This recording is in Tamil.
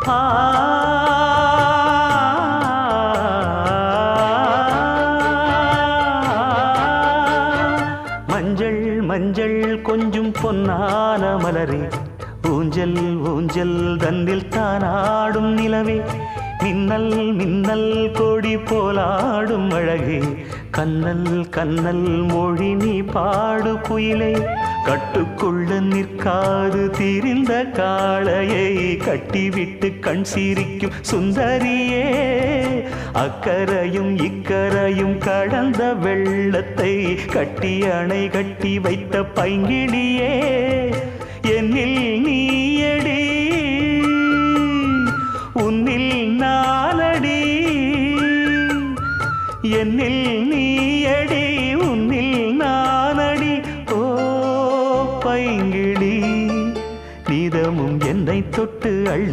ஆ மஞ்சள் மஞ்சள் கொஞ்சம் பொன்னான மலரே ஊஞ்சல் ஊஞ்சல் தன்னில் தானாடும் நிலவே மின்னல் மின்னல் கொடி போலாடும் அழகே கண்ணல் கண்ணல் மொழி நீ பாடு குயிலே கட்டுக்குள்ள நிற்காது திரிந்த காளையை கட்டிவிட்டு கண் சிரிக்கும் சுந்தரியே அக்கரையும் இக்கரையும் கடந்த வெள்ளத்தை கட்டி அணை கட்டி வைத்த பைங்கிளியே என்னில் நீயடி உன்னில் நானடி என்னில் நீயடி உன்னில் நானடி ஓ பைங்கிளி நீதமும் என்னை தொட்டு அள்ளி